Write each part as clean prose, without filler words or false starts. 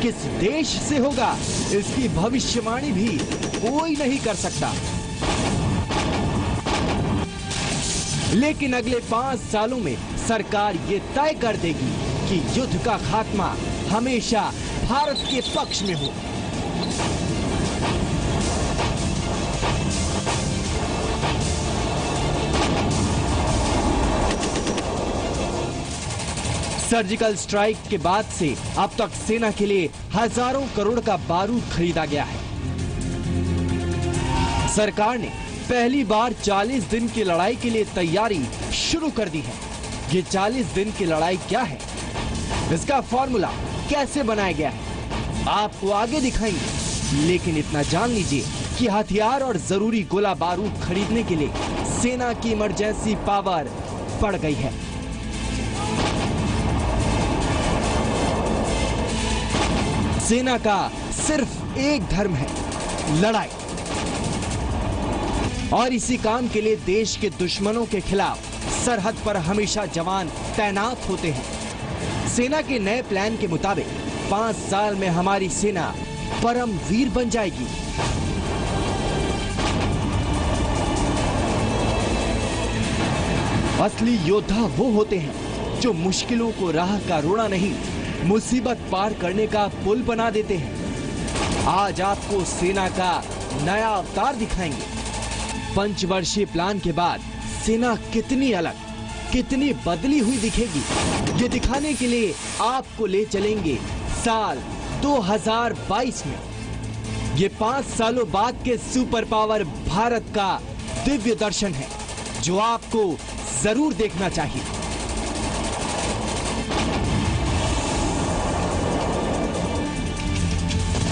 किस देश से होगा, इसकी भविष्यवाणी भी कोई नहीं कर सकता। लेकिन अगले 5 सालों में सरकार ये तय कर देगी कि युद्ध का खात्मा हमेशा भारत के पक्ष में हो। सर्जिकल स्ट्राइक के बाद से अब तक सेना के लिए हजारों करोड़ का बारूद खरीदा गया है। सरकार ने पहली बार 40 दिन की लड़ाई के लिए तैयारी शुरू कर दी है। ये 40 दिन की लड़ाई क्या है, इसका फॉर्मूला कैसे बनाया गया है, आपको आगे दिखाएंगे। लेकिन इतना जान लीजिए कि हथियार और जरूरी गोला बारूद खरीदने के लिए सेना की इमरजेंसी पावर बढ़ गई है। सेना का सिर्फ एक धर्म है, लड़ाई। और इसी काम के लिए देश के दुश्मनों के खिलाफ सरहद पर हमेशा जवान तैनात होते हैं। सेना के नए प्लान के मुताबिक 5 साल में हमारी सेना परम वीर बन जाएगी। असली योद्धा वो होते हैं जो मुश्किलों को राह का रोड़ा नहीं, मुसीबत पार करने का पुल बना देते हैं। आज आपको सेना का नया अवतार दिखाएंगे। पंचवर्षीय प्लान के बाद सेना कितनी अलग, कितनी बदली हुई दिखेगी, ये दिखाने के लिए आपको ले चलेंगे साल 2022 में। ये 5 सालों बाद के सुपर पावर भारत का दिव्य दर्शन है, जो आपको जरूर देखना चाहिए।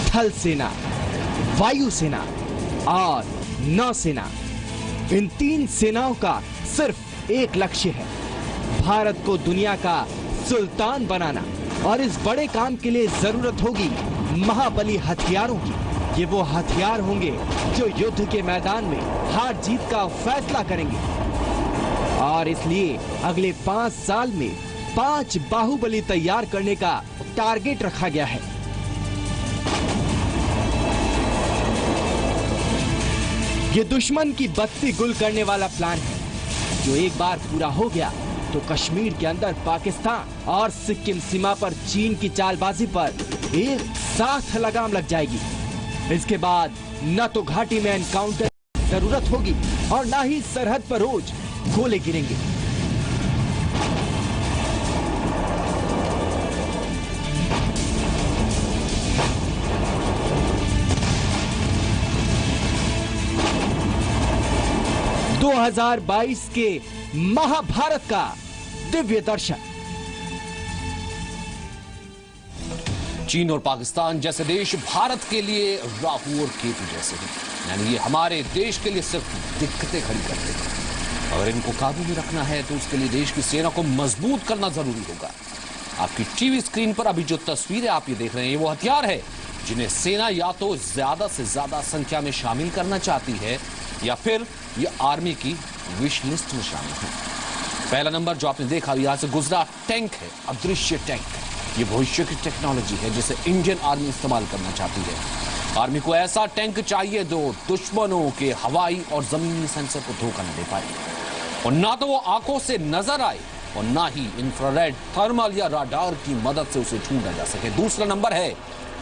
थल सेना, वायु सेना और नौसेना, इन 3 सेनाओं का सिर्फ एक लक्ष्य है, भारत को दुनिया का सुल्तान बनाना। और इस बड़े काम के लिए जरूरत होगी महाबली हथियारों की। ये वो हथियार होंगे जो युद्ध के मैदान में हार जीत का फैसला करेंगे। और इसलिए अगले 5 साल में 5 बाहुबली तैयार करने का टारगेट रखा गया है। ये दुश्मन की बत्ती गुल करने वाला प्लान है, जो एक बार पूरा हो गया तो कश्मीर के अंदर पाकिस्तान और सिक्किम सीमा पर चीन की चालबाजी पर एक साथ लगाम लग जाएगी। इसके बाद न तो घाटी में एनकाउंटर की जरूरत होगी और न ही सरहद पर रोज गोले गिरेंगे। दो 2022 के महाभारत का दिव्य दर्शन। चीन और पाकिस्तान जैसे देश भारत के लिए राहु और केतु जैसे हैं, यानी ये हमारे देश के लिए सिर्फ दिक्कतें खड़ी करते हैं। अगर इनको काबू में रखना है तो उसके लिए देश की सेना को मजबूत करना जरूरी होगा। आपकी टीवी स्क्रीन पर अभी जो तस्वीरें आप ये देख रहे हैं, वो हथियार है जिन्हें सेना या तो ज्यादा से ज्यादा संख्या में शामिल करना चाहती है या फिर ये आर्मी की विश लिस्ट में शामिल है। पहला नंबर जो आपने देखा यहां से गुजरा टैंक है, अदृश्य टैंक। ये भविष्य की टेक्नोलॉजी है जिसे इंडियन आर्मी इस्तेमाल करना चाहती है। आर्मी को ऐसा टैंक चाहिए जो दुश्मनों के हवाई और जमीनी सेंसर को धोखा न दे पाए, और ना तो वो आंखों से नजर आए और ना ही इंफ्रारेड, थर्मल या राडार की मदद से उसे ढूंढा जा सके। दूसरा नंबर है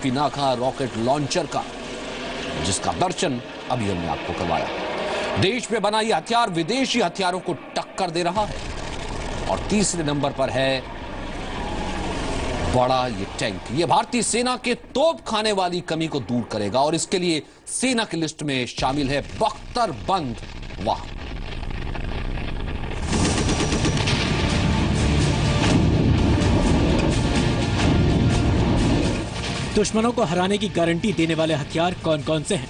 पिनाका रॉकेट लॉन्चर का, जिसका दर्शन अभी हमने आपको करवाया। देश में बना यह हथियार विदेशी हथियारों को टक्कर दे रहा है। और तीसरे नंबर पर है बड़ा ये टैंक। ये भारतीय सेना के तोप खाने वाली कमी को दूर करेगा और इसके लिए सेना की लिस्ट में शामिल है बख्तरबंद वाहन। दुश्मनों को हराने की गारंटी देने वाले हथियार कौन कौन से हैं?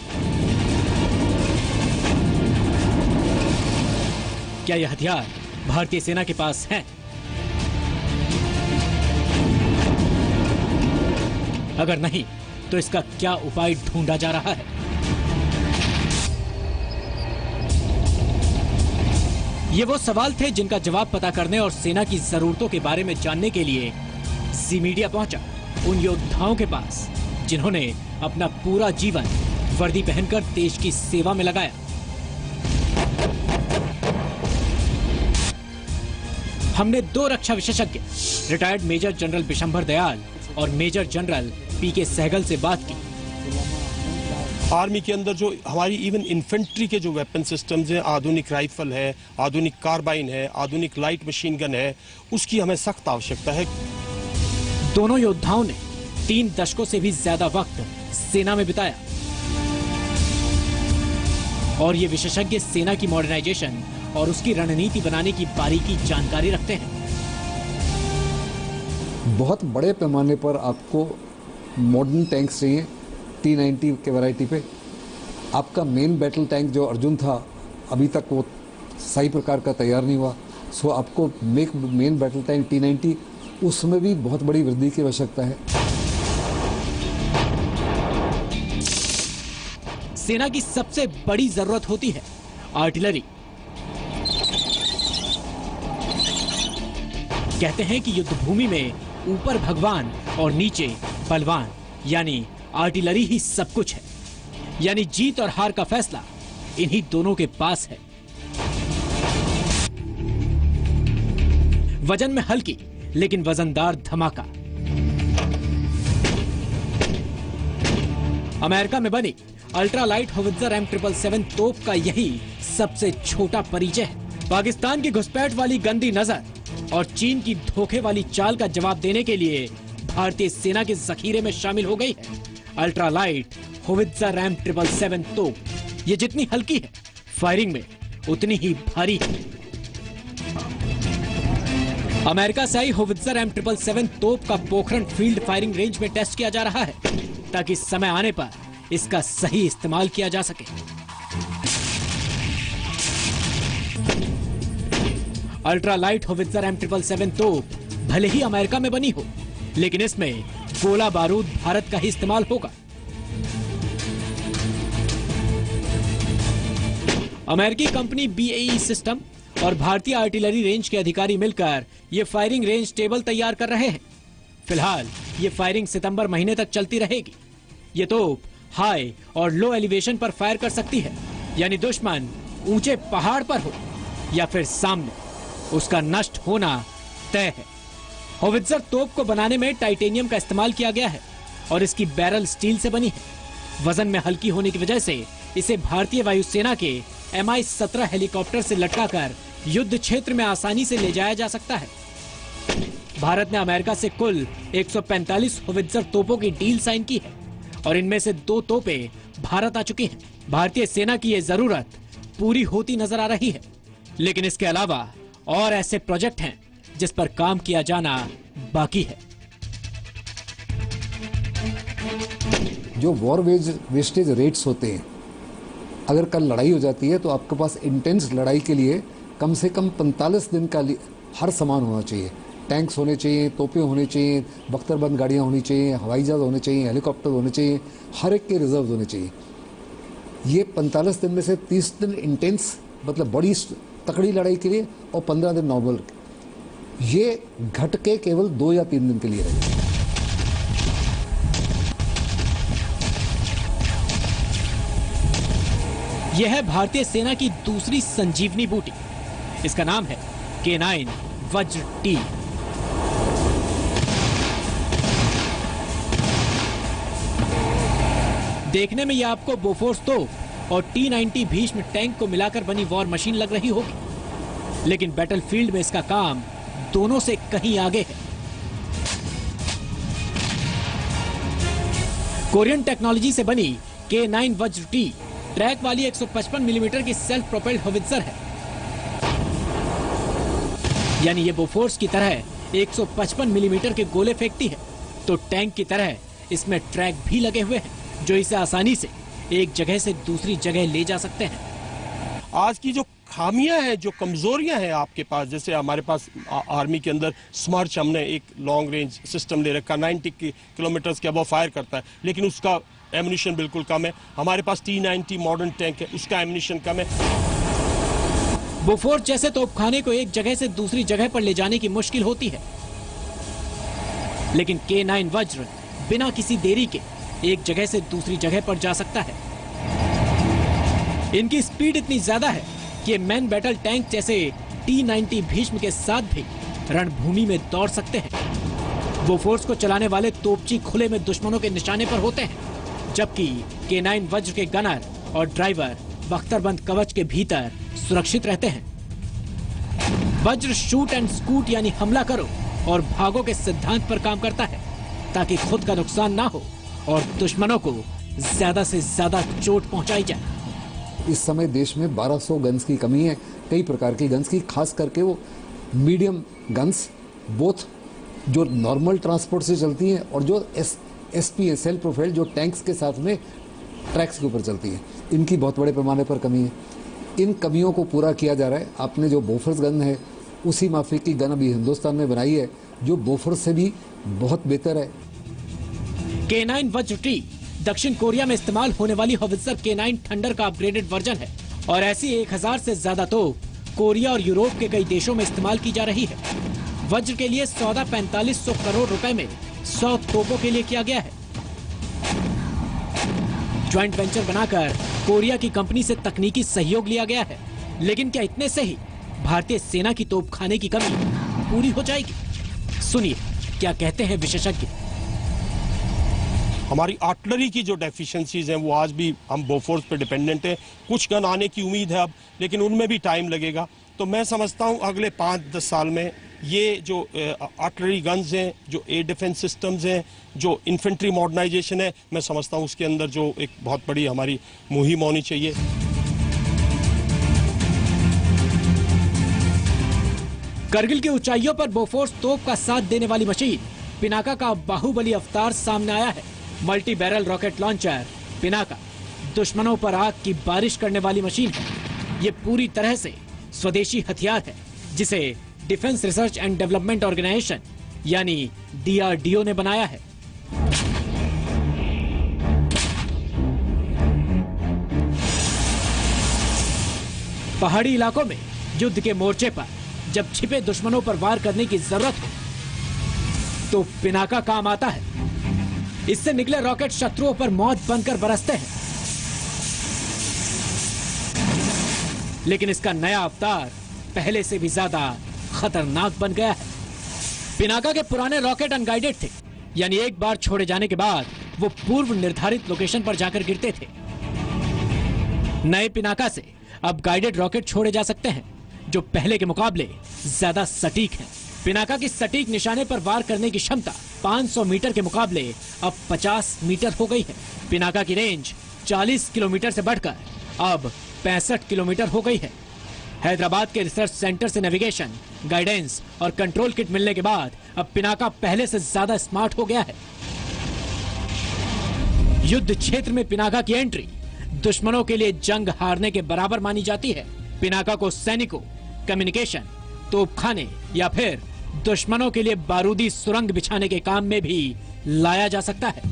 क्या यह हथियार भारतीय सेना के पास हैं? अगर नहीं तो इसका क्या उपाय ढूंढा जा रहा है? ये वो सवाल थे जिनका जवाब पता करने और सेना की जरूरतों के बारे में जानने के लिए जी मीडिया पहुंचा। उन योद्धाओं के पास जिन्होंने अपना पूरा जीवन वर्दी पहनकर देश की सेवा में लगाया। हमने 2 रक्षा विशेषज्ञ retired major general Bishambar Dayal और मेजर जनरल पीके सहगल से बात की। आर्मी के अंदर जो हमारी इवन इन्फेंट्री के जो वेपन सिस्टम्स हैं, आधुनिक राइफल है, आधुनिक कार्बाइन है, आधुनिक लाइट मशीन गन है, उसकी हमें सख्त आवश्यकता है। दोनों योद्धाओं ने 3 दशकों से भी ज्यादा वक्त सेना में बिताया और ये विशेषज्ञ सेना की मॉडर्नाइजेशन और उसकी रणनीति बनाने की बारीकी जानकारी रखते हैं। बहुत बड़े पैमाने पर आपको मॉडर्न टैंक्स चाहिए T90 के वैरायटी पे। आपका मेन बैटल टैंक जो अर्जुन था अभी तक वो सही प्रकार का तैयार नहीं हुआ, सो आपको मेन बैटल टैंक T90 उसमें भी बहुत बड़ी वृद्धि की आवश्यकता है। सेना की सबसे बड़ी जरूरत होती है आर्टिलरी। कहते हैं कि युद्ध भूमि में ऊपर भगवान और नीचे बलवान, यानी आर्टिलरी ही सब कुछ है। यानी जीत और हार का फैसला इन्हीं दोनों के पास है। वजन में हल्की लेकिन वजनदार धमाका। अमेरिका में बनी अल्ट्रालाइट होवित्जर M777 तोप का यही सबसे छोटा परिचय है। पाकिस्तान की घुसपैठ वाली गंदी नजर और चीन की धोखे वाली चाल का जवाब देने के लिए भारतीय सेना के जखीरे में शामिल हो गई है अल्ट्रालाइट होवित्जर M777 तोप। ये जितनी हल्की है, फायरिंग में उतनी ही भारी है। अमेरिका से आई होवित्जर M777 तोप का पोखरण फील्ड फायरिंग रेंज में टेस्ट किया जा रहा है ताकि समय आने पर इसका सही इस्तेमाल किया जा सके। अल्ट्रालाइट होवित्जर M777 तोप भले ही अमेरिका में बनी हो, लेकिन इसमें गोला बारूद भारत का ही इस्तेमाल होगा। अमेरिकी कंपनी BAE सिस्टम और भारतीय आर्टिलरी रेंज के अधिकारी मिलकर यह फायरिंग रेंज टेबल तैयार कर रहे हैं। फिलहाल ये फायरिंग सितंबर महीने तक चलती रहेगी। ये तोप हाई और लो एलिवेशन पर फायर कर सकती है, यानी दुश्मन ऊंचे पहाड़ पर हो या फिर सामने, उसका नष्ट होना तय है। होवित्जर तोप को बनाने में टाइटेनियम का इस्तेमाल किया गया है और इसकी बैरल स्टील से बनी है। वजन में हल्की होने की वजह से इसे भारतीय वायुसेना के Mi-17 हेलीकॉप्टर से लटकाकर युद्ध क्षेत्र में आसानी से ले जाया जा सकता है। भारत ने अमेरिका से कुल 145 होवित्जर तोपों की डील साइन की है और इनमें से 2 तोपें भारत आ चुकी हैं। भारतीय सेना की यह जरूरत पूरी होती नजर आ रही है, लेकिन इसके अलावा और ऐसे प्रोजेक्ट हैं जिस पर काम किया जाना बाकी है। जो वॉर वेस्टेज रेट्स होते हैं, अगर कल लड़ाई हो जाती है तो आपके पास इंटेंस लड़ाई के लिए कम से कम 45 दिन का हर सामान होना चाहिए। टैंक्स होने चाहिए, तोपें होने चाहिए, बख्तरबंद गाड़ियाँ होनी चाहिए, हवाई जहाज होने चाहिए, हेलीकॉप्टर होने चाहिए, हर एक के रिजर्व होने चाहिए। ये 45 दिन में से 30 दिन इंटेंस मतलब बड़ी तकड़ी लड़ाई के लिए और 15 दिन नॉर्मल, ये घट के केवल 2 या 3 दिन के लिए रहेगा। यह है भारतीय सेना की दूसरी संजीवनी बूटी। इसका नाम है K9 वज्र T। देखने में यह आपको बोफोर्स तोप और T90 भीष्म टैंक को मिलाकर बनी वॉर मशीन लग रही होगी, लेकिन बैटलफील्ड में इसका काम दोनों से कहीं आगे है। कोरियन टेक्नोलॉजी से बनी K9 वज्र T ट्रैक वाली 155 मिलीमीटर की सेल्फ प्रोपेल्ड होवित्जर है, यानी ये बोफोर्स की तरह 155 मिलीमीटर के गोले फेंकती है, तो टैंक की तरह इसमें ट्रैक भी लगे हुए हैं जो इसे आसानी से एक जगह से दूसरी जगह ले जा सकते हैं। आज की जो खामियां हैं, जो कमजोरियां हैं आपके पास, जैसे हमारे पास आर्मी के अंदर स्मर्च हमने एक लॉन्ग रेंज सिस्टम ले रखा, 90 किलोमीटर के अबव फायर करता है, लेकिन उसका एमुनिशन बिल्कुल कम है। हमारे पास T90 मॉडर्न टैंक है, उसका एमुनिशन कम है। बोफोर्स जैसे तोपखाने को एक जगह से दूसरी जगह पर ले जाने की मुश्किल होती है, लेकिन K9 वज्र बिना किसी देरी के एक जगह से दूसरी जगह पर जा सकता है। इनकी स्पीड इतनी ज्यादा है कि मैन बैटल टैंक जैसे T-90 भीष्म के साथ भी रणभूमि में दौड़ सकते हैं। बोफोर्स को चलाने वाले तोपची खुले में दुश्मनों के निशाने पर होते हैं, जबकि K9 वज्र के गनर और ड्राइवर बख्तरबंद कवच के भीतर सुरक्षित रहते हैं। वज्र शूट एंड स्कूट यानी हमला करो और भागो के सिद्धांत पर काम करता है, ताकि खुद का नुकसान ना हो और दुश्मनों को ज्यादा से ज्यादा चोट पहुंचाई जाए। इस समय देश में 1200 गन्स की कमी है, कई प्रकार की गन्स की, खास करके वो मीडियम गन्स, बोथ जो नॉर्मल ट्रांसपोर्ट से चलती हैं और जो एसपी सेल प्रोफाइल जो टैंक्स के साथ में ट्रैक्स के ऊपर चलती है, इनकी बहुत बड़े पैमाने पर कमी है। इन कमियों को पूरा किया जा रहा है। आपने जो बोफोर्स गन है, उसी माफिक की गन अभी हिंदुस्तान में बनाई है, जो बोफोर्स से भी बहुत बेहतर है। K9 वज्र T दक्षिण कोरिया में इस्तेमाल होने वाली हॉवित्जर K9 थंडर का अपग्रेडेड वर्जन है और ऐसी 1000 से ज्यादा तोप कोरिया और यूरोप के कई देशों में इस्तेमाल की जा रही है। वज्र के लिए सौदा 4500 करोड़ रुपए में 100 तोपों के लिए किया गया है। ज्वाइंट वेंचर बनाकर कोरिया की कंपनी से तकनीकी सहयोग लिया गया है, लेकिन क्या इतने से ही भारतीय सेना की तोपखाने की कमी पूरी हो जाएगी? सुनिए क्या कहते हैं विशेषज्ञ। हमारी आर्टिलरी की जो डेफिशिएंसीज हैं वो आज भी हम बोफोर्स पे डिपेंडेंट हैं। कुछ गन आने की उम्मीद है अब, लेकिन उनमें भी टाइम लगेगा। तो मैं समझता हूं अगले 5-10 साल में ये जो आर्टिलरी गन्स हैं, जो एयर डिफेंस सिस्टम्स हैं, जो इन्फेंट्री मॉडर्नाइजेशन है, मैं समझता हूं उसके अंदर जो एक बहुत बड़ी हमारी मुहिम होनी चाहिए। करगिल की ऊंचाइयों पर बोफोर्स तोप का साथ देने वाली मशीन पिनाका का बाहुबली अवतार सामने आया है। Multi barrel rocket launcher Pinaka दुश्मनों पर आग की बारिश करने वाली मशीन है। ये पूरी तरह से स्वदेशी हथियार है, जिसे defence research and development organisation यानी DRDO ने बनाया है। पहाड़ी इलाकों में युद्ध के मोर्चे पर जब छिपे दुश्मनों पर वार करने की जरूरत हो तो पिनाका काम आता है। इससे निकले रॉकेट शत्रुओं पर मौत बनकर बरसते हैं। लेकिन इसका नया अवतार पहले से भी ज्यादा खतरनाक बन गया है। पिनाका के पुराने रॉकेट अनगाइडेड थे, यानी एक बार छोड़े जाने के बाद वो पूर्व निर्धारित लोकेशन पर जाकर गिरते थे। नए पिनाका से अब गाइडेड रॉकेट छोड़े जा सकते हैं, जो पहले के मुकाबले ज्यादा सटीक हैं। पिनाका की सटीक निशाने पर वार करने की क्षमता 500 मीटर के मुकाबले अब 50 मीटर हो गई है। पिनाका की रेंज 40 किलोमीटर से बढ़कर अब 65 किलोमीटर हो गई है। हैदराबाद के रिसर्च सेंटर से नेविगेशन, गाइडेंस और कंट्रोल किट मिलने के बाद अब पिनाका पहले से ज्यादा स्मार्ट हो गया है। युद्ध क्षेत्र में पिनाका की एंट्री दुश्मनों के लिए जंग हारने के बराबर मानी जाती है। पिनाका को सैनिकों, कम्युनिकेशन, तोपखाने या फिर दुश्मनों के लिए बारूदी सुरंग बिछाने के काम में भी लाया जा सकता है।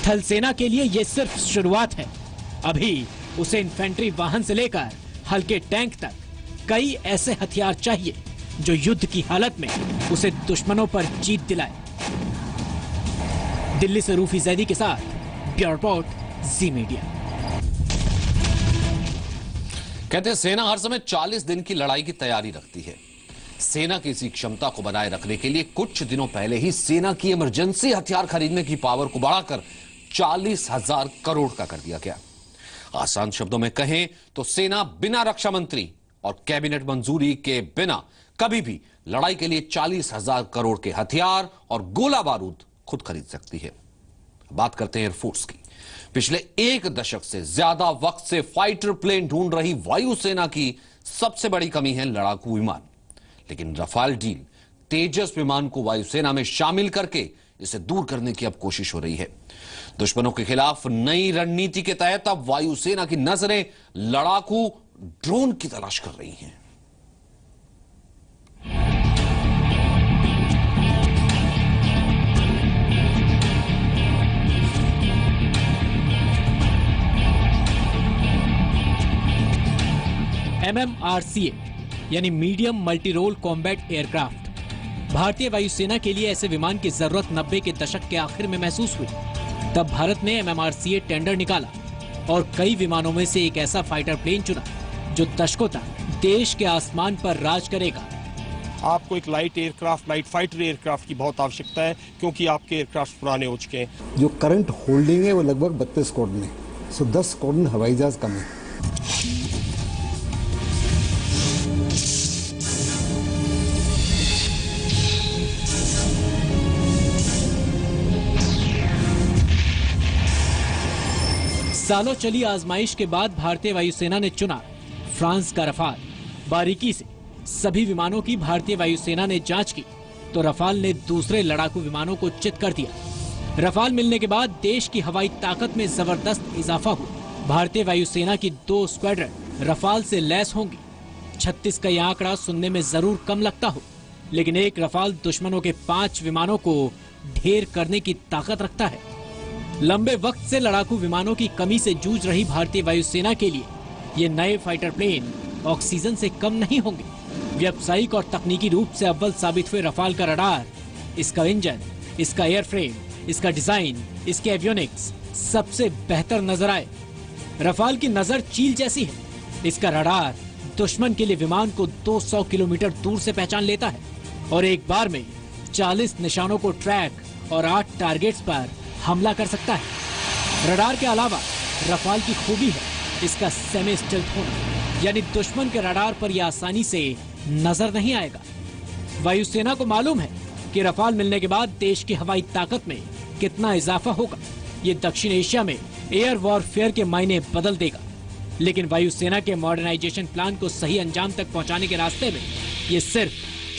थल सेना के लिए यह सिर्फ शुरुआत है। अभी उसे इन्फेंट्री वाहन से लेकर हल्के टैंक तक कई ऐसे हथियार चाहिए जो युद्ध की हालत में उसे दुश्मनों पर जीत दिलाए। दिल्ली से रूफी जैदी के साथ ब्यूरो रिपोर्ट, जी मीडिया। कहते हैं सेना हर समय 40 दिन की लड़ाई की तैयारी रखती है। सेना की इसी क्षमता को बनाए रखने के लिए कुछ दिनों पहले ही सेना की इमरजेंसी हथियार खरीदने की पावर को बढ़ाकर 40,000 करोड़ का कर दिया गया। आसान शब्दों में कहें तो सेना बिना रक्षा मंत्री और कैबिनेट मंजूरी के बिना कभी भी लड़ाई के लिए 40,000 करोड़ के हथियार और गोला बारूद खुद खरीद सकती है। बात करते हैं एयरफोर्स की। पिछले 1 दशक से ज्यादा वक्त से फाइटर प्लेन ढूंढ रही वायुसेना की सबसे बड़ी कमी है लड़ाकू विमान। लेकिन रफाल डील तेजस विमान को वायुसेना में शामिल करके इसे दूर करने की अब कोशिश हो रही है। दुश्मनों के खिलाफ नई रणनीति के तहत अब वायुसेना की नजरें लड़ाकू ड्रोन की तलाश कर रही हैं। MMRCA यानी medium multi role combat aircraft भारतीय वायुसेना के लिए ऐसे विमान की जरूरत 90 के दशक के आखिर में महसूस हुई। तब भारत ने MMRCA टेंडर निकाला और कई विमानों में से एक ऐसा फाइटर प्लेन चुना जो दशकों तक देश के आसमान पर राज करेगा। आपको एक light aircraft, light fighter aircraft की बहुत आवश्यकता है, क्योंकि आपके एयरक्राफ्ट पुराने हो चुके हैं। जो करंट होल्डिंग है वो लगभग 32 स्क्वाड्रन है, सो 10 स्क्वाड्रन हवाई जहाज कम है। सालों चली आजमाइश के बाद भारतीय वायुसेना ने चुना फ्रांस का रफाल। बारीकी से सभी विमानों की भारतीय वायुसेना ने जांच की तो रफाल ने दूसरे लड़ाकू विमानों को चित कर दिया। रफाल मिलने के बाद देश की हवाई ताकत में जबरदस्त इजाफा हुआ। भारतीय वायुसेना की 2 स्क्वाड्रन रफाल से लैस होंगी। 36 का यह आंकड़ा सुनने में जरूर कम लगता हो, लेकिन एक रफाल दुश्मनों के 5 विमानों को ढेर करने की ताकत रखता है। लंबे वक्त से लड़ाकू विमानों की कमी से जूझ रही भारतीय वायुसेना के लिए ये नए फाइटर प्लेन ऑक्सीजन से कम नहीं होंगे। व्यावसायिक और तकनीकी रूप से अव्वल साबित हुए रफाल का रडार, इसका इंजन, इसका एयरफ्रेम, इसका डिजाइन, इसके एवियोनिक्स सबसे बेहतर नजर आए। रफाल की नजर चील जैसी है। इसका रडार दुश्मन के लिए विमान को 200 किलोमीटर दूर से पहचान लेता है और एक बार में 40 निशानों को ट्रैक और 8 टारगेट्स पर हमला कर सकता है। रडार के अलावा रफाल की खूबी है इसका सेमी स्टेल्थ होना, यानी दुश्मन के रडार पर यह आसानी से नजर नहीं आएगा। वायुसेना को मालूम है कि रफाल मिलने के बाद देश की हवाई ताकत में कितना इजाफा होगा। ये दक्षिण एशिया में एयर वॉरफेयर के मायने बदल देगा। लेकिन वायुसेना के मॉडर्नाइजेशन प्लान को सही अंजाम तक पहुंचाने के रास्ते में ये सिर्फ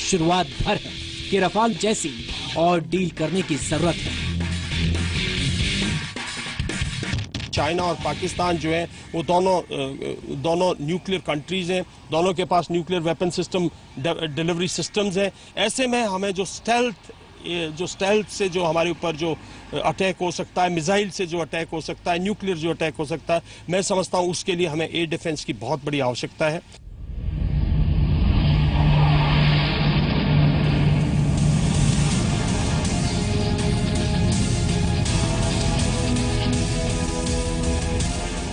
शुरुआत भर है कि रफाल जैसी और डील करने की जरूरत है। चाइना और पाकिस्तान जो है वो दोनों न्यूक्लियर कंट्रीज हैं, दोनों के पास nuclear weapon system delivery systems हैं। ऐसे में हमें जो स्टेल्थ से जो हमारे ऊपर जो अटैक हो सकता है, मिसाइल से जो अटैक हो सकता है, न्यूक्लियर जो अटैक हो सकता है, मैं समझता हूं उसके लिए हमें एयर डिफेंस की बहुत बड़ी आवश्यकता है।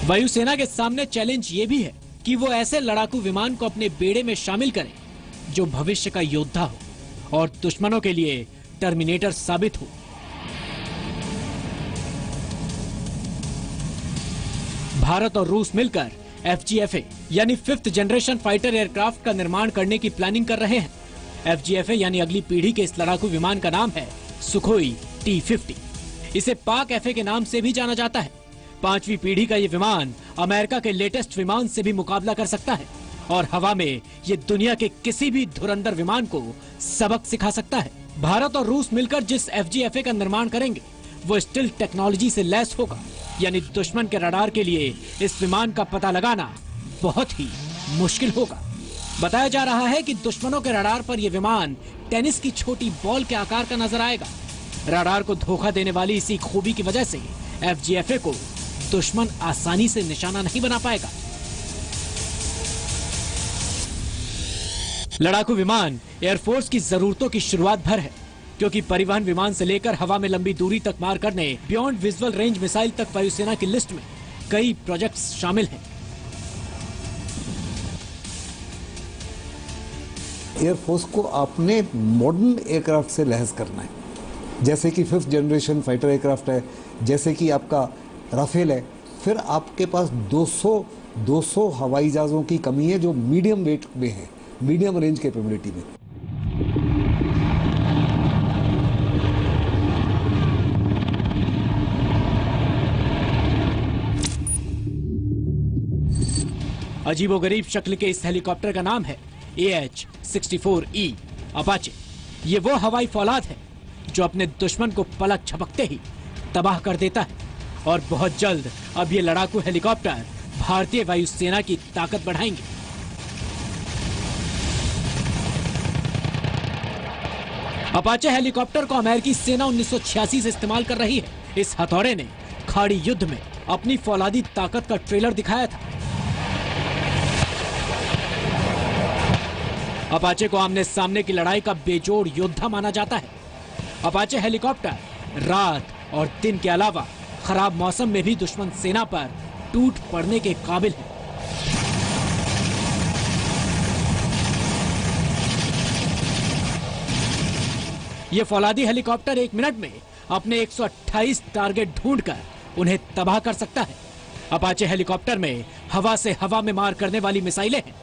वायुसेना के सामने चैलेंज ये भी है कि वो ऐसे लड़ाकू विमान को अपने बेड़े में शामिल करें जो भविष्य का योद्धा हो और दुश्मनों के लिए टर्मिनेटर साबित हो। भारत और रूस मिलकर FGFA यानी 5th जनरेशन फाइटर एयरक्राफ्ट का निर्माण करने की प्लानिंग कर रहे हैं। FGFA यानी अगली पीढ़ी के इस लड़ाकू विमान का नाम है सुखोई T-50। इसे पाक FA के नाम से भी जाना जाता है। 5वीं पीढ़ी का ये विमान अमेरिका के लेटेस्ट विमान से भी मुकाबला कर सकता है और हवा में ये दुनिया के किसी भी धुरंधर विमान को सबक सिखा सकता है। भारत और रूस मिलकर जिस FGFA का निर्माण करेंगे वो स्टिल्थ टेक्नोलॉजी से लैस होगा, यानी दुश्मन के रडार के लिए इस विमान का पता लगाना बहुत ही मुश्किल होगा। बताया जा रहा है कि दुश्मनों के रडार पर यह विमान टेनिस की छोटी बॉल के आकार का नजर आएगा। रडार को धोखा देने वाली इसी खूबी की वजह से FGFA को दुश्मन आसानी से निशाना नहीं बना पाएगा। लड़ाकू विमान एयरफोर्स की जरूरतों की शुरुआत भर है, क्योंकि परिवहन विमान से लेकर हवा में लंबी दूरी तक मार करने बियॉन्ड विजुअल रेंज मिसाइल तक वायुसेना की लिस्ट में कई प्रोजेक्ट्स शामिल हैं। एयरफोर्स को अपने मॉडर्न एयरक्राफ्ट से लैस करना है, जैसे कि 5th जनरेशन फाइटर एयरक्राफ्ट है, जैसे कि आपका राफेल है। फिर आपके पास 200 हवाई जहाज़ों की कमी है जो मीडियम वेट में है, मीडियम रेंज कैपेबिलिटी में। अजीबोगरीब शक्ल के इस हेलीकॉप्टर का नाम है AH-64E अपाचे। ये वो हवाई फौलाद है जो अपने दुश्मन को पलक झपकते ही तबाह कर देता है और बहुत जल्द अब ये लड़ाकू हेलीकॉप्टर भारतीय वायुसेना की ताकत बढ़ाएंगे। अपाचे हेलीकॉप्टर को अमेरिकी सेना 1986 से इस्तेमाल कर रही है। इस हथौड़े ने खाड़ी युद्ध में अपनी फौलादी ताकत का ट्रेलर दिखाया था। अपाचे को आमने सामने की लड़ाई का बेजोड़ योद्धा माना जाता है। अपाचे हेलीकॉप्टर रात और दिन के अलावा खराब मौसम में भी दुश्मन सेना पर टूट पड़ने के काबिल है। ये फौलादी हेलीकॉप्टर 1 मिनट में अपने 128 टारगेट ढूंढकर उन्हें तबाह कर सकता है। अपाचे हेलीकॉप्टर में हवा से हवा में मार करने वाली मिसाइलें हैं।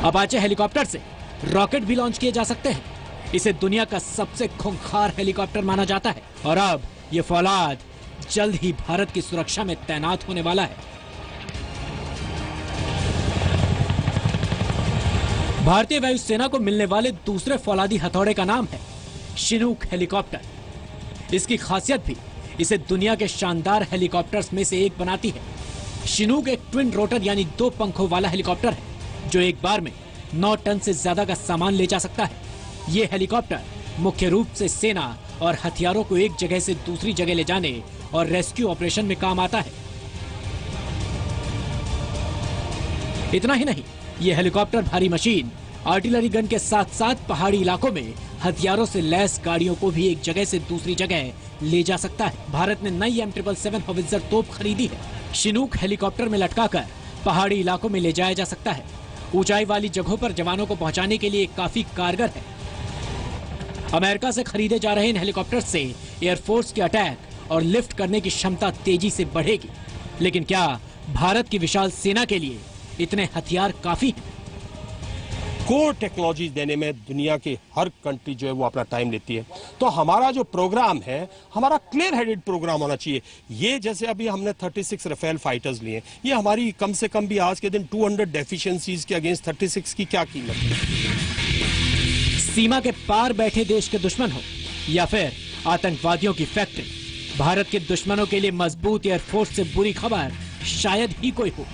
अपाचे हेलीकॉप्टर से रॉकेट भी लॉन्च किए जा सकते हैं। इसे दुनिया का सबसे खूंखार हेलीकॉप्टर माना जाता है और अब ये फौलाद जल्द ही भारत की सुरक्षा में तैनात होने वाला है। भारतीय वायुसेना को मिलने वाले दूसरे फौलादी हथौड़े का नाम है शिनूक हेलीकॉप्टर। इसकी खासियत भी इसे दुनिया के शानदार हेलीकॉप्टर्स में से एक बनाती है। शिनूक एक ट्विन रोटर यानी 2 पंखों वाला हेलीकॉप्टर है जो एक बार में 9 टन से ज्यादा का सामान ले जा सकता है। ये हेलीकॉप्टर मुख्य रूप से सेना और हथियारों को एक जगह से दूसरी जगह ले जाने और रेस्क्यू ऑपरेशन में काम आता है। इतना ही नहीं, ये हेलीकॉप्टर भारी मशीन, आर्टिलरी गन के साथ साथ पहाड़ी इलाकों में हथियारों से लैस गाड़ियों को भी एक जगह से दूसरी जगह ले जा सकता है। भारत ने नई M777 होवित्जर तोप खरीदी है। शिनूक हेलीकॉप्टर में लटकाकर पहाड़ी इलाकों में ले जाया जा सकता है। ऊंचाई वाली जगहों पर जवानों को पहुंचाने के लिए काफी कारगर है। अमेरिका से खरीदे जा रहे इन हेलीकॉप्टर से एयरफोर्स के अटैक और लिफ्ट करने की क्षमता तेजी से बढ़ेगी। लेकिन क्या भारत की विशाल सेना के लिए इतने हथियार काफी हैं? कोर टेक्नोलॉजी देने में दुनिया के हर कंट्री जो है वो अपना टाइम लेती है। तो हमारा जो प्रोग्राम है, हमारा क्लियर हेडेड प्रोग्राम होना चाहिए। ये जैसे अभी हमने 36 राफेल फाइटर्स लिए, ये हमारी कम से कम भी आज के दिन 200 डेफिशिएंसीज के अगेंस्ट 36 की क्या कीमत है। सीमा के पार बैठे देश के दुश्मन हो या फिर आतंकवादियों की फैक्ट्री, भारत के दुश्मनों के लिए मजबूत एयरफोर्स से बुरी खबर शायद ही कोई हो।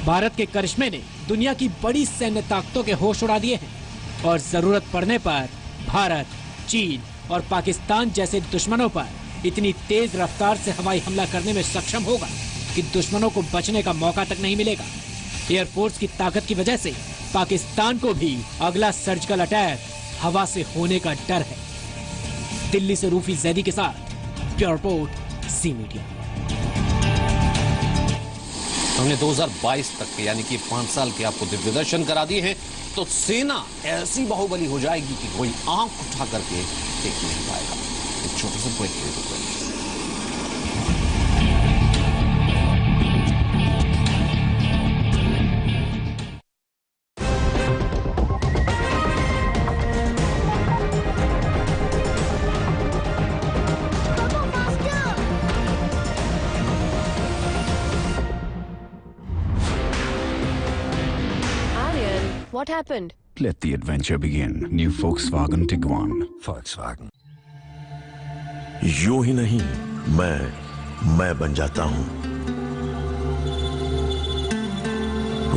भारत के करिश्मे ने दुनिया की बड़ी सैन्य ताकतों के होश उड़ा दिए हैं और जरूरत पड़ने पर भारत, चीन और पाकिस्तान जैसे दुश्मनों पर इतनी तेज रफ्तार से हवाई हमला करने में सक्षम होगा कि दुश्मनों को बचने का मौका तक नहीं मिलेगा। एयरफोर्स की ताकत की वजह से पाकिस्तान को भी अगला सर्जिकल अटैक हवा से होने का डर है। दिल्ली से रूफी जैदी के साथ ब्यूरो रिपोर्ट, सी मीडिया। हमने 2022 तक के यानी कि 5 साल के आपको दिव्य दर्शन करा दिए हैं, तो सेना ऐसी बाहुबली हो जाएगी कि कोई आंख उठा करके देख नहीं पाएगा। एक छोटे से ब्रेक के लिए What happened? Let the adventure begin. New Volkswagen Tiguan. Volkswagen. यूं ही नहीं, मैं बन जाता हूं।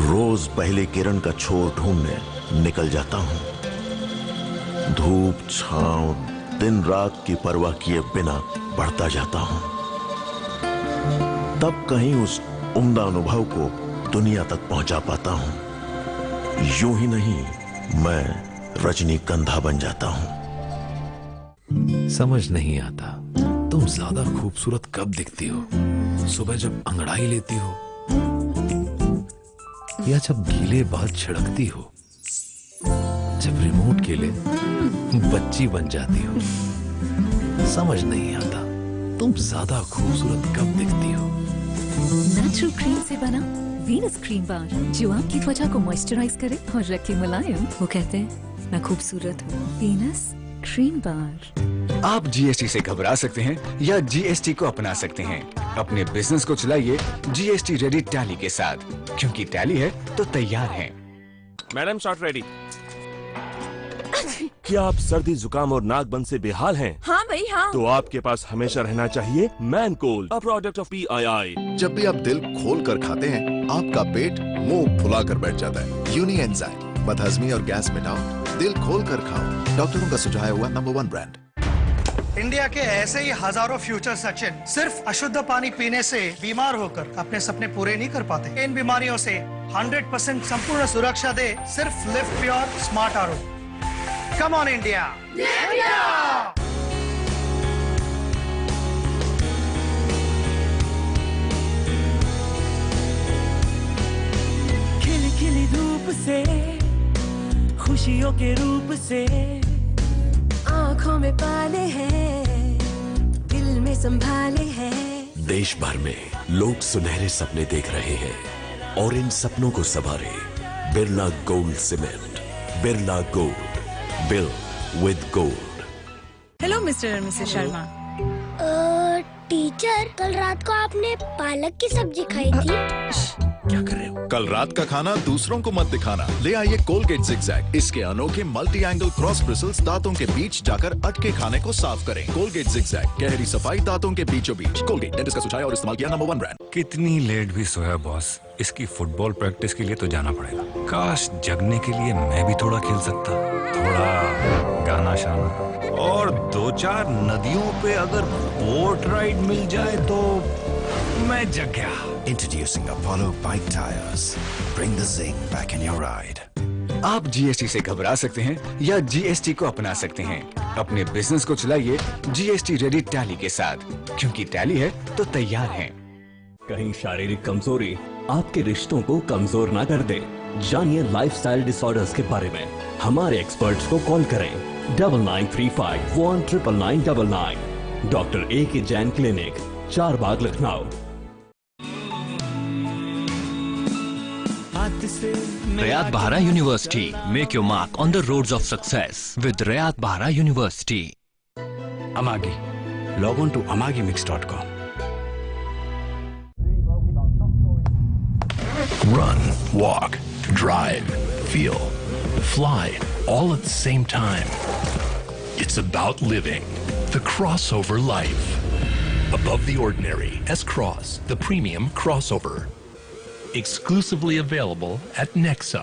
रोज पहले किरण का छोर ढूंढने निकल जाता हूं। धूप छांव दिन रात की परवाह किए बिना बढ़ता जाता हूं। तब कहीं उस उम्दा अनुभव को दुनिया तक पहुंचा पाता हूं। यूं ही नहीं, मैं रजनीगंधा बन जाता हूं। समझ नहीं आता तुम ज्यादा खूबसूरत कब दिखती हो, सुबह जब अंगड़ाई लेती हो या जब गीले बाल छिड़कती हो, जब रिमोट के लिए बच्ची बन जाती हो। समझ नहीं आता तुम ज्यादा खूबसूरत कब दिखती हो। नेचुरल क्रीम से बना वीनस क्रीम बार जो आपकी त्वचा को मॉइस्चराइज करे और रखे मुलायम। वो कहते हैं मैं खूबसूरत हूँ। वीनस क्रीम बार। आप जीएसटी से घबरा सकते हैं या जीएसटी को अपना सकते हैं। अपने बिजनेस को चलाइए जीएसटी रेडी टैली के साथ, क्योंकि टैली है तो तैयार है। Madam shot ready. क्या आप सर्दी जुकाम और नाकबंद से बेहाल हैं? हाँ भाई हाँ। तो आपके पास हमेशा रहना चाहिए मैनकोल्ड, अ प्रोडक्ट ऑफ PII। जब भी आप दिल खोल कर खाते हैं, आपका पेट मुंह फुला कर बैठ जाता है। यूनी एंजाइम बदहजमी और गैस मिटाओ, दिल खोल कर खाओ। डॉक्टरों का सुझाया हुआ नंबर 1 ब्रांड। इंडिया के ऐसे ही हजारों फ्यूचर सचिन सिर्फ अशुद्ध पानी पीने से बीमार होकर अपने सपने पूरे नहीं कर पाते। इन बीमारियों से 100% संपूर्ण सुरक्षा दे सिर्फ live pure smart RO. Come on India. खिली खिली धूप से, खुशियों के रूप से, आंखों में पाले हैं, दिल में संभाले हैं। देश भर में लोग सुनहरे सपने देख रहे हैं और इन सपनों को संवारे Birla gold cement. Birla gold, build with gold. Hello mister और मिसेस शर्मा। टीचर, कल रात को आपने पालक की सब्जी खाई थी। क्या कर रहे हो? कल रात का खाना दूसरों को मत दिखाना। ले आइए कोलगेट जिगजैग। इसके अनोखे मल्टी एंगल क्रॉस ब्रिसल्स दांतों के बीच जाकर अटके खाने को साफ करें। कोलगेट जिगजैग, गहरी सफाई दांतों के बीचों बीच। कोलगेट डेंटिस्ट का सुझाव और इस्तेमाल किया नंबर 1 ब्रांड। कितनी लेट भी सोया बॉस, इसकी फुटबॉल प्रैक्टिस के लिए तो जाना पड़ेगा। काश जगने के लिए मैं भी थोड़ा खेल सकता, थोड़ा गाना शाना, और 2-4 नदियों पे अगर बोट राइड मिल जाए तो मैं जग गया। Introducing Apollo Bike Tires. Bring the zing back in your ride. आप जीएसटी से घबरा सकते हैं या जीएसटी को अपना सकते हैं। अपने बिजनेस को चलाइए जीएसटी रेडी टैली के साथ, क्योंकि टैली है तो तैयार हैं। कहीं शारीरिक कमजोरी आपके रिश्तों को कमजोर ना कर दे। जानिए लाइफस्टाइल डिसऑर्डर्स के बारे में। हमारे एक्सपर्ट्स को कॉल करें 9935199999। डॉक्टर ए के Jain clinic, Charbagh, Lucknow. Rayat Bahara University. Make your mark on the roads of success with Rayat Bahara University. Amagi. Log on to amagimix.com. Run, walk, drive, feel, fly, all at the same time. It's about living. The crossover life. Above the ordinary. S-Cross, the premium crossover. Exclusively available at Nexa.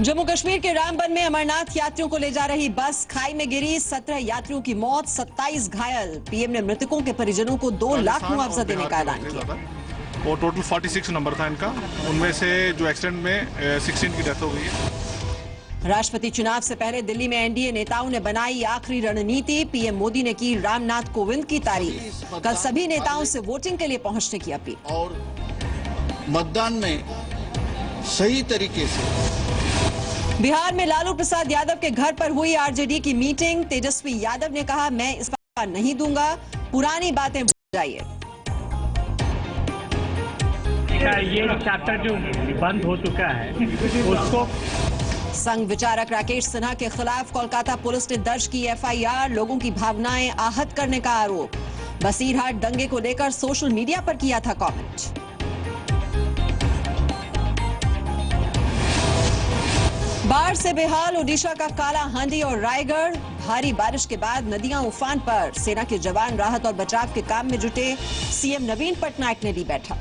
Jammu Kashmir के रामबन में अमरनाथ यात्रियों को ले जा रही बस खाई में गिरी। 17 यात्रियों की मौत, 27 घायल। पीएम ने मृतकों के परिजनों को 2 लाख मुआवजा देने का ऐलान किया। वो टोटल 46 नंबर था इनका, उनमें से जो एक्सीडेंट में 16 की डेथ हो गई है। राष्ट्रपति चुनाव से पहले दिल्ली में एनडीए नेताओं ने बनाई आखिरी रणनीति। पीएम मोदी ने की रामनाथ कोविंद की तारीफ। कल सभी नेताओं से वोटिंग के लिए पहुंचने की अपील। और मतदान में सही तरीके से। बिहार में लालू प्रसाद यादव के घर पर हुई आरजेडी की मीटिंग। तेजस्वी यादव ने कहा, मैं इस्तीफा नहीं दूंगा, पुरानी बातें भूल जाइए। ये चैप्टर जो बंद हो चुका है उसको। संघ विचारक राकेश सिन्हा के खिलाफ कोलकाता पुलिस ने दर्ज की एफआईआर। लोगों की भावनाएं आहत करने का आरोप। बसीरहाट दंगे को लेकर सोशल मीडिया पर किया था कमेंट। बाढ़ से बेहाल ओडिशा का काला हांडी और रायगढ़। भारी बारिश के बाद नदियां उफान पर। सेना के जवान राहत और बचाव के काम में जुटे। सीएम नवीन पटनायक ने ली बैठक।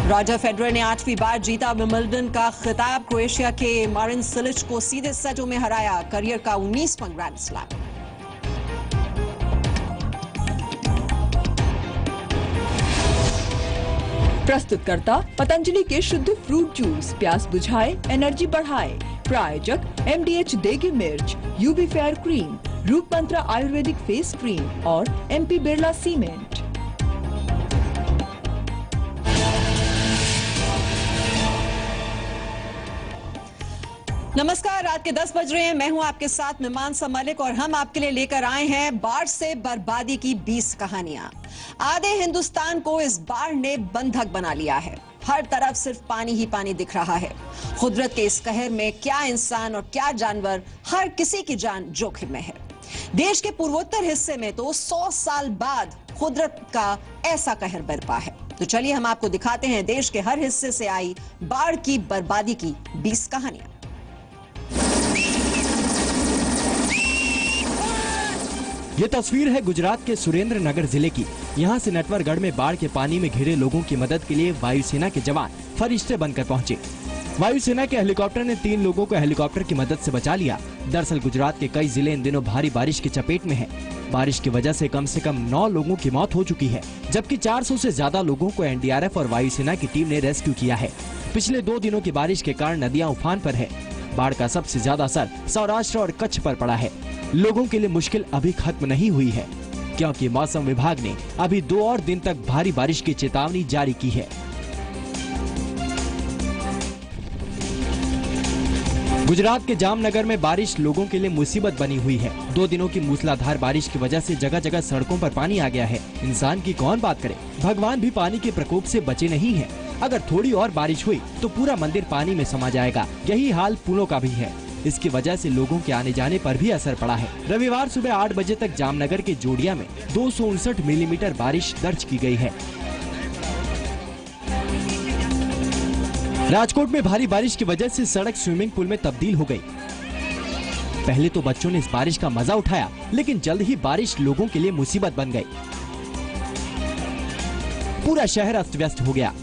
रॉजर फेडरर ने 8वीं बार जीता विंबलडन का खिताब। क्रोएशिया के मारिन सिलिच को सीधे सेटों में हराया। करियर का 19वां ग्रैंड स्लैम। प्रस्तुतकर्ता पतंजलि के शुद्ध फ्रूट जूस। प्यास बुझाए, एनर्जी बढ़ाए। प्रायोजक एमडीएच देगी मिर्च, यूबी फेयर क्रीम, रूप मंत्रा आयुर्वेदिक फेस क्रीम और एमपी बिरला सीमेंट। नमस्कार, रात के 10 बज रहे हैं। मैं हूं आपके साथ मीमांसा मलिक और हम आपके लिए लेकर आए हैं बाढ़ से बर्बादी की 20 कहानियां। आधे हिंदुस्तान को इस बाढ़ ने बंधक बना लिया है। हर तरफ सिर्फ पानी ही पानी दिख रहा है। कुदरत के इस कहर में क्या इंसान और क्या जानवर, हर किसी की जान जोखिम में है। देश के पूर्वोत्तर हिस्से में तो 100 साल बाद कुदरत का ऐसा कहर बरपा है। तो चलिए हम आपको दिखाते हैं देश के हर हिस्से से आई बाढ़ की बर्बादी की 20 कहानियां। ये तस्वीर है गुजरात के सुरेंद्र नगर जिले की। यहाँ से नटवरगढ़ में बाढ़ के पानी में घिरे लोगों की मदद के लिए वायुसेना के जवान फरिश्ते बनकर पहुँचे। वायुसेना के हेलीकॉप्टर ने 3 लोगों को हेलीकॉप्टर की मदद से बचा लिया। दरअसल गुजरात के कई जिले इन दिनों भारी बारिश की चपेट में हैं। बारिश की वजह से कम 9 लोगों की मौत हो चुकी है, जबकि 400 से ज्यादा लोगों को एनडीआरएफ और वायुसेना की टीम ने रेस्क्यू किया है। पिछले 2 दिनों की बारिश के कारण नदियां उफान पर है। बाढ़ का सबसे ज्यादा असर सौराष्ट्र और कच्छ पर पड़ा है। लोगों के लिए मुश्किल अभी खत्म नहीं हुई है, क्योंकि मौसम विभाग ने अभी 2 और दिन तक भारी बारिश की चेतावनी जारी की है। गुजरात के जामनगर में बारिश लोगों के लिए मुसीबत बनी हुई है। 2 दिनों की मूसलाधार बारिश की वजह से जगह जगह सड़कों पर पानी आ गया है। इंसान की कौन बात करे, भगवान भी पानी के प्रकोप से बचे नहीं हैं। अगर थोड़ी और बारिश हुई तो पूरा मंदिर पानी में समा जाएगा। यही हाल पुलों का भी है। इसकी वजह से लोगों के आने जाने पर भी असर पड़ा है। रविवार सुबह 8 बजे तक जामनगर के जोड़िया में 259 मिलीमीटर बारिश दर्ज की गई है। राजकोट में भारी बारिश की वजह से सड़क स्विमिंग पूल में तब्दील हो गई। पहले तो बच्चों ने इस बारिश का मजा उठाया, लेकिन जल्द ही बारिश लोगों के लिए मुसीबत बन गई। पूरा शहर अस्त व्यस्त हो गया।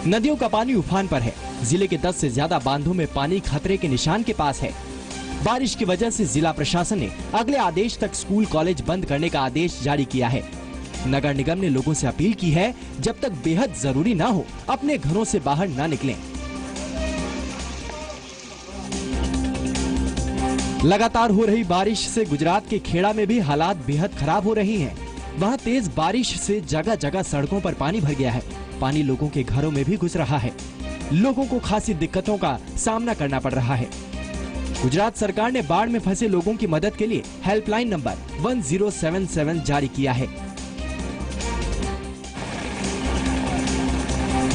नदियों का पानी उफान पर है। जिले के 10 से ज्यादा बांधों में पानी खतरे के निशान के पास है। बारिश की वजह से जिला प्रशासन ने अगले आदेश तक स्कूल कॉलेज बंद करने का आदेश जारी किया है। नगर निगम ने लोगों से अपील की है, जब तक बेहद जरूरी ना हो अपने घरों से बाहर ना निकलें। लगातार हो रही बारिश से गुजरात के खेड़ा में भी हालात बेहद खराब हो रही हैं। वहाँ तेज बारिश से जगह जगह सड़कों पर पानी भर गया है। पानी लोगों के घरों में भी घुस रहा है। लोगों को खासी दिक्कतों का सामना करना पड़ रहा है। गुजरात सरकार ने बाढ़ में फंसे लोगों की मदद के लिए हेल्पलाइन नंबर 1077 जारी किया है।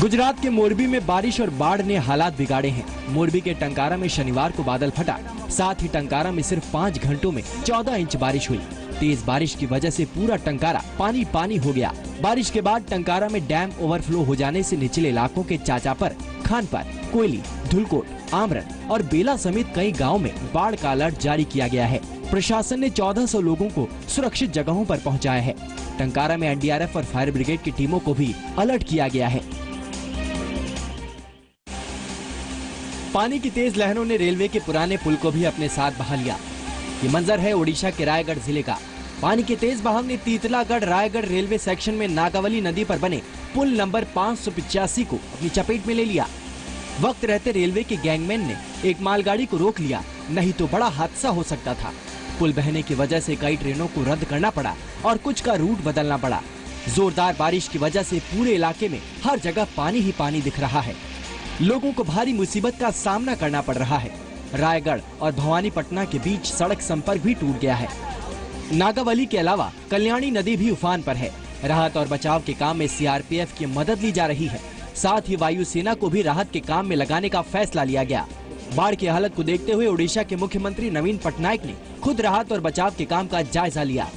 गुजरात के मोरबी में बारिश और बाढ़ ने हालात बिगाड़े हैं। मोरबी के टंकारा में शनिवार को बादल फटा। साथ ही टंकारा में सिर्फ 5 घंटों में 14 इंच बारिश हुई। तेज बारिश की वजह से पूरा टंकारा पानी पानी हो गया। बारिश के बाद टंकारा में डैम ओवरफ्लो हो जाने से निचले इलाकों के चाचापर, खानपर, कोयली, धुलकोट, आमरन और बेला समेत कई गाँव में बाढ़ का अलर्ट जारी किया गया है। प्रशासन ने 1400 लोगों को सुरक्षित जगहों पर पहुँचाया है। टंकारा में एनडीआरएफ और फायर ब्रिगेड की टीमों को भी अलर्ट किया गया है। पानी की तेज लहरों ने रेलवे के पुराने पुल को भी अपने साथ बहा लिया। ये मंजर है ओडिशा के रायगढ़ जिले का। पानी के तेज बहाव ने तीतलागढ़ रायगढ़ रेलवे सेक्शन में नागावली नदी पर बने पुल नंबर 585 को अपनी चपेट में ले लिया। वक्त रहते रेलवे के गैंगमैन ने एक मालगाड़ी को रोक लिया, नहीं तो बड़ा हादसा हो सकता था। पुल बहने की वजह से कई ट्रेनों को रद्द करना पड़ा और कुछ का रूट बदलना पड़ा। जोरदार बारिश की वजह से पूरे इलाके में हर जगह पानी ही पानी दिख रहा है। लोगों को भारी मुसीबत का सामना करना पड़ रहा है। रायगढ़ और भवानीपटना के बीच सड़क संपर्क भी टूट गया है। नागावली के अलावा कल्याणी नदी भी उफान पर है। राहत और बचाव के काम में सीआरपीएफ की मदद ली जा रही है। साथ ही वायुसेना को भी राहत के काम में लगाने का फैसला लिया गया। बाढ़ की हालत को देखते हुए ओडिशा के मुख्यमंत्री नवीन पटनायक ने खुद राहत और बचाव के काम का जायजा लिया।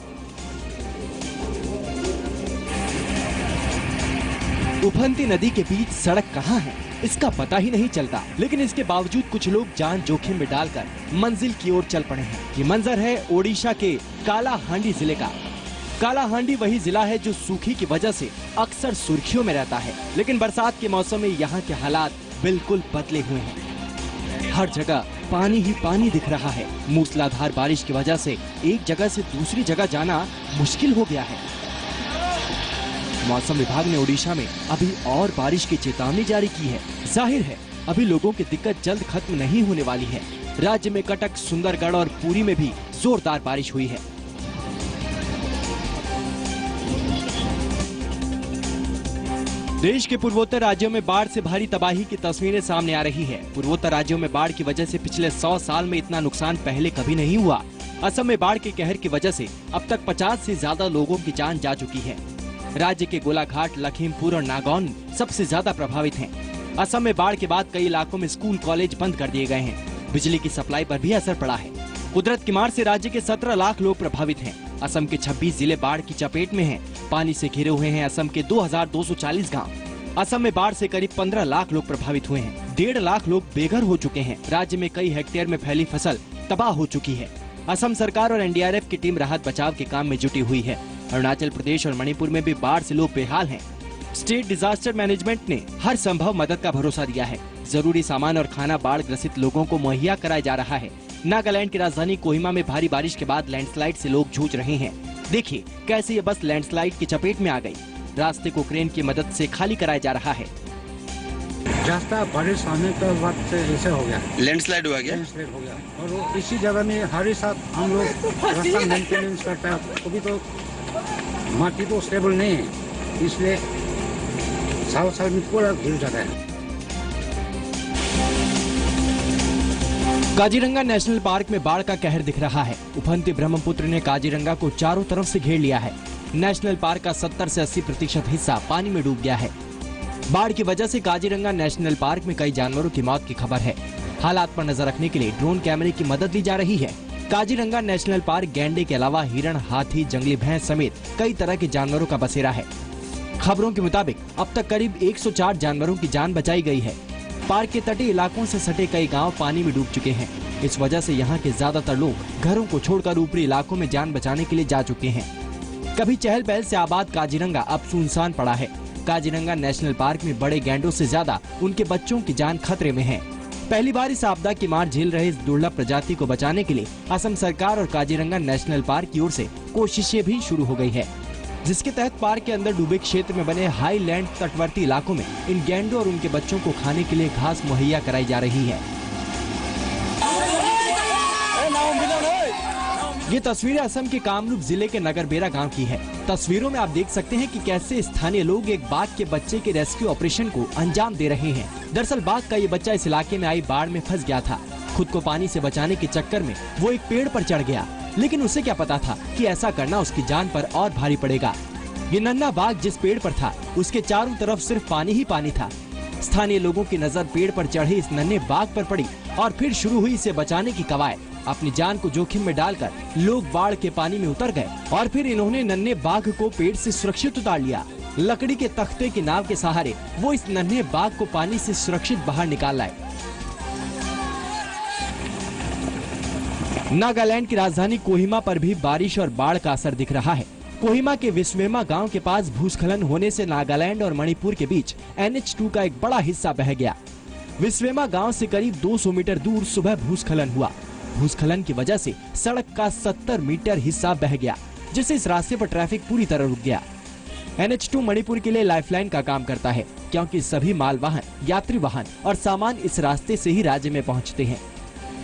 उफनती नदी के बीच सड़क कहाँ है, इसका पता ही नहीं चलता, लेकिन इसके बावजूद कुछ लोग जान जोखिम में डालकर मंजिल की ओर चल पड़े हैं। ये मंजर है ओडिशा के कालाहांडी जिले का। कालाहांडी वही जिला है जो सूखी की वजह से अक्सर सुर्खियों में रहता है, लेकिन बरसात के मौसम में यहाँ के हालात बिल्कुल बदले हुए हैं। हर जगह पानी ही पानी दिख रहा है। मूसलाधार बारिश की वजह से एक जगह से दूसरी जगह जाना मुश्किल हो गया है। मौसम विभाग ने ओडिशा में अभी और बारिश की चेतावनी जारी की है। जाहिर है अभी लोगों की दिक्कत जल्द खत्म नहीं होने वाली है। राज्य में कटक, सुंदरगढ़ और पुरी में भी जोरदार बारिश हुई है। देश के पूर्वोत्तर राज्यों में बाढ़ से भारी तबाही की तस्वीरें सामने आ रही है। पूर्वोत्तर राज्यों में बाढ़ की वजह से पिछले 100 साल में इतना नुकसान पहले कभी नहीं हुआ। असम में बाढ़ के कहर की वजह से अब तक 50 से ज्यादा लोगों की जान जा चुकी है। राज्य के गोलाघाट, लखीमपुर और नागौन सबसे ज्यादा प्रभावित हैं। असम में बाढ़ के बाद कई इलाकों में स्कूल कॉलेज बंद कर दिए गए हैं। बिजली की सप्लाई पर भी असर पड़ा है। कुदरत की मार से राज्य के 17 लाख लोग प्रभावित हैं। असम के 26 जिले बाढ़ की चपेट में हैं। पानी से घिरे हुए हैं असम के 2240 गाँव। असम में बाढ़ से करीब 15 लाख लोग प्रभावित हुए हैं। 1.5 लाख लोग बेघर हो चुके हैं। राज्य में कई हेक्टेयर में फैली फसल तबाह हो चुकी है। असम सरकार और एनडीआरएफ की टीम राहत बचाव के काम में जुटी हुई है। अरुणाचल प्रदेश और मणिपुर में भी बाढ़ से लोग बेहाल हैं। स्टेट डिजास्टर मैनेजमेंट ने हर संभव मदद का भरोसा दिया है। जरूरी सामान और खाना बाढ़ ग्रसित लोगों को मुहैया कराया जा रहा है। नागालैंड की राजधानी कोहिमा में भारी बारिश के बाद लैंडस्लाइड से लोग जूझ रहे हैं। देखिए कैसे ये बस लैंडस्लाइड की चपेट में आ गई। रास्ते को क्रेन की मदद से खाली कराया जा रहा है। रास्ता बारिश आने के बाद से ऐसे हो गया, लैंडस्लाइड हो गया। लैंडस्लाइड हो गया और इसी जगह में हर साथ हम लोग रास्ता मेंटेनेंस करते हैं। कभी तो माटी तो स्टेबल नहीं है, इसलिए साल में पूरा गिर जाता है। काजीरंगा नेशनल पार्क में बाढ़ का कहर दिख रहा है। उफनती ब्रह्मपुत्र ने काजीरंगा को चारों तरफ से घेर लिया है। नेशनल पार्क का 70 से 80% हिस्सा पानी में डूब गया है। बाढ़ की वजह से काजीरंगा नेशनल पार्क में कई जानवरों की मौत की खबर है। हालात पर नजर रखने के लिए ड्रोन कैमरे की मदद ली जा रही है। काजीरंगा नेशनल पार्क गैंडे के अलावा हिरण, हाथी, जंगली भैंस समेत कई तरह के जानवरों का बसेरा है। खबरों के मुताबिक अब तक करीब 104 जानवरों की जान बचाई गई है। पार्क के तटीय इलाकों से सटे कई गांव पानी में डूब चुके हैं। इस वजह से यहाँ के ज्यादातर लोग घरों को छोड़कर ऊपरी इलाकों में जान बचाने के लिए जा चुके हैं। कभी चहल पहल से आबाद काजीरंगा अब सुनसान पड़ा है। काजीरंगा नेशनल पार्क में बड़े गैंडों से ज्यादा उनके बच्चों की जान खतरे में है। पहली बार इस आपदा की मार झेल रहे इस दुर्लभ प्रजाति को बचाने के लिए असम सरकार और काजीरंगा नेशनल पार्क की ओर से कोशिशें भी शुरू हो गई है, जिसके तहत पार्क के अंदर डूबे क्षेत्र में बने हाईलैंड तटवर्ती इलाकों में इन गैंडों और उनके बच्चों को खाने के लिए घास मुहैया कराई जा रही है। ये तस्वीरें असम के कामरूप जिले के नगरबेरा गांव की है। तस्वीरों में आप देख सकते हैं कि कैसे स्थानीय लोग एक बाघ के बच्चे के रेस्क्यू ऑपरेशन को अंजाम दे रहे हैं। दरअसल बाघ का ये बच्चा इस इलाके में आई बाढ़ में फंस गया था। खुद को पानी से बचाने के चक्कर में वो एक पेड़ पर चढ़ गया, लेकिन उसे क्या पता था कि ऐसा करना उसकी जान पर और भारी पड़ेगा। ये नन्हा बाघ जिस पेड़ पर था उसके चारों तरफ सिर्फ पानी ही पानी था। स्थानीय लोगों की नजर पेड़ पर चढ़े इस नन्हे बाघ पर पड़ी और फिर शुरू हुई इसे बचाने की कवायद। अपनी जान को जोखिम में डालकर लोग बाढ़ के पानी में उतर गए और फिर इन्होंने नन्हे बाघ को पेड़ से सुरक्षित उतार लिया। लकड़ी के तख्ते की नाव के सहारे वो इस नन्हे बाघ को पानी से सुरक्षित बाहर निकाल लाए। नागालैंड की राजधानी कोहिमा पर भी बारिश और बाढ़ का असर दिख रहा है। कोहिमा के विस्वेमा गांव के पास भूस्खलन होने से नागालैंड और मणिपुर के बीच NH2 का एक बड़ा हिस्सा बह गया। विस्वेमा गांव से करीब 200 मीटर दूर सुबह भूस्खलन हुआ। भूस्खलन की वजह से सड़क का 70 मीटर हिस्सा बह गया, जिससे इस रास्ते पर ट्रैफिक पूरी तरह रुक गया। NH2 मणिपुर के लिए लाइफलाइन का काम करता है, क्योंकि सभी माल वाहन, यात्री वाहन और सामान इस रास्ते से ही राज्य में पहुंचते हैं।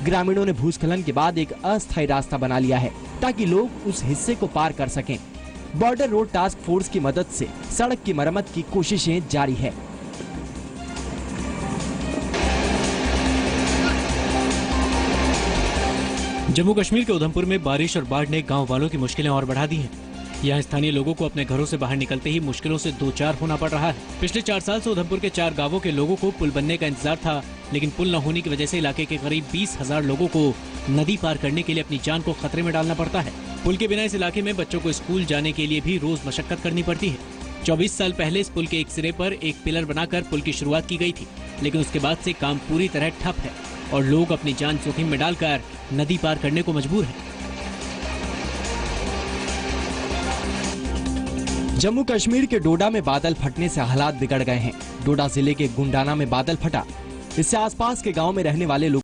ग्रामीणों ने भूस्खलन के बाद एक अस्थायी रास्ता बना लिया है ताकि लोग उस हिस्से को पार कर सकें। बॉर्डर रोड टास्क फोर्स की मदद से सड़क की मरम्मत की कोशिशें जारी है। जम्मू कश्मीर के उधमपुर में बारिश और बाढ़ ने गांव वालों की मुश्किलें और बढ़ा दी हैं। यहाँ स्थानीय लोगों को अपने घरों से बाहर निकलते ही मुश्किलों से दो चार होना पड़ रहा है। पिछले 4 साल से उधमपुर के 4 गांवों के लोगों को पुल बनने का इंतजार था, लेकिन पुल न होने की वजह से इलाके के करीब 20,000 लोगों को नदी पार करने के लिए अपनी जान को खतरे में डालना पड़ता है। पुल के बिना इस इलाके में बच्चों को स्कूल जाने के लिए भी रोज मशक्कत करनी पड़ती है। 24 साल पहले इस पुल के एक सिरे पर एक पिलर बनाकर पुल की शुरुआत की गई थी, लेकिन उसके बाद से काम पूरी तरह ठप है और लोग अपनी जान जोखिम में डालकर नदी पार करने को मजबूर हैं। जम्मू कश्मीर के डोडा में बादल फटने से हालात बिगड़ गए हैं। डोडा जिले के गुंडाना में बादल फटा, इससे आसपास के गांव में रहने वाले लोग